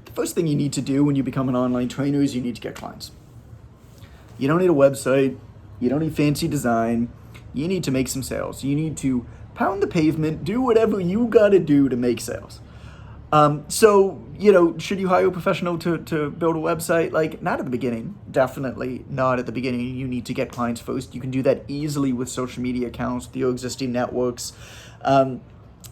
the first thing you need to do when you become an online trainer is you need to get clients. You don't need a website. You don't need fancy design. You need to make some sales. You need to pound the pavement, do whatever you got to do to make sales. So, should you hire a professional to build a website? Like, not at the beginning. Definitely not at the beginning. You need to get clients first. You can do that easily with social media accounts, with your existing networks.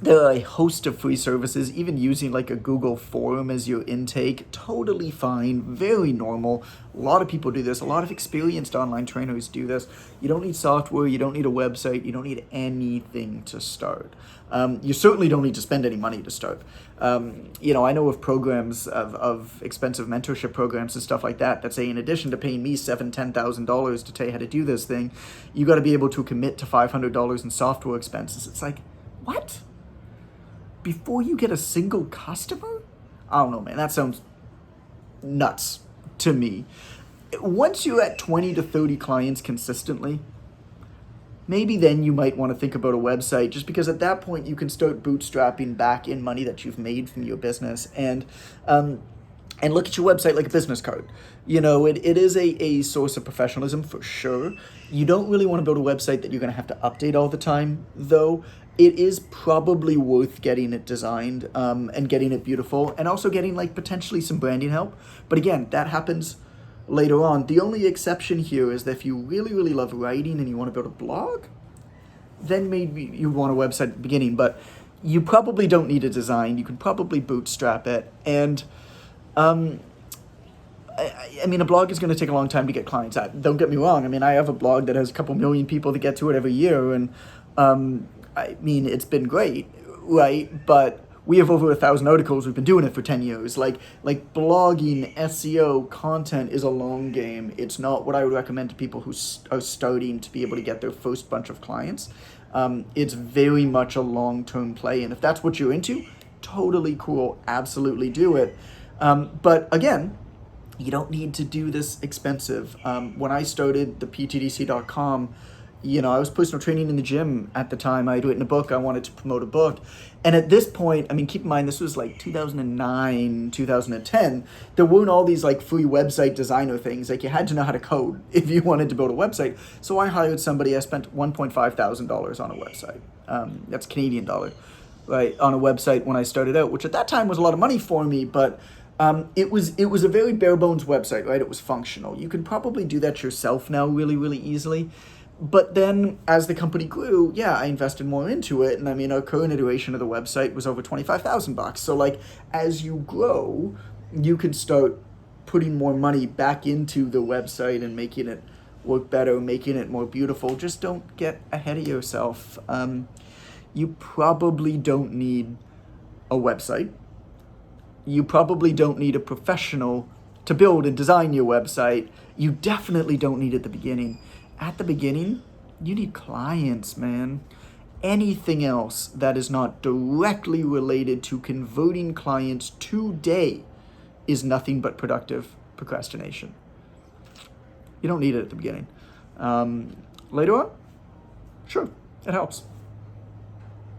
There are a host of free services, even using like a Google form as your intake. Totally fine, very normal. A lot of people do this. A lot of experienced online trainers do this. You don't need software. You don't need a website. You don't need anything to start. You certainly don't need to spend any money to start. I know of programs of expensive mentorship programs and stuff like that say, in addition to paying me $7,000-$10,000 to tell you how to do this thing, you got to be able to commit to $500 in software expenses. It's like, what? Before you get a single customer? I don't know, man. That sounds nuts to me. Once you're at 20 to 30 clients consistently, maybe then you might want to think about a website, just because at that point you can start bootstrapping back in money that you've made from your business and look at your website like a business card. It is a source of professionalism for sure. You don't really want to build a website that you're going to have to update all the time, though. It is probably worth getting it designed and getting it beautiful, and also getting like potentially some branding help. But again, that happens later on. The only exception here is that if you really, really love writing and you want to build a blog, then maybe you want a website at the beginning. But you probably don't need a design. You can probably bootstrap it. And I mean, a blog is going to take a long time to get clients at. Don't get me wrong. I mean, I have a blog that has a couple million people that get to it every year, and I mean, it's been great, right? But we have over 1,000 articles. We've been doing it for 10 years. Like blogging, SEO, content is a long game. It's not what I would recommend to people who are starting to be able to get their first bunch of clients. It's very much a long-term play. And if that's what you're into, totally cool. Absolutely do it. But again, you don't need to do this expensive. When I started the PTDC.com, I was personal training in the gym at the time. I had written a book. I wanted to promote a book. And at this point, I mean, keep in mind, this was like 2009, 2010. There weren't all these like free website designer things. Like, you had to know how to code if you wanted to build a website. So I hired somebody. I spent $1.5 thousand on a website. That's Canadian dollar, right? On a website when I started out, which at that time was a lot of money for me, but it was a very bare bones website, right? It was functional. You can probably do that yourself now really, really easily. But then as the company grew, I invested more into it. And I mean, our current iteration of the website was over $25,000. So like, as you grow, you can start putting more money back into the website and making it work better, making it more beautiful. Just don't get ahead of yourself. You probably don't need a website. You probably don't need a professional to build and design your website. You definitely don't need it at the beginning. At the beginning, you need clients, man. Anything else that is not directly related to converting clients today is nothing but productive procrastination. You don't need it at the beginning. Later on, sure, it helps.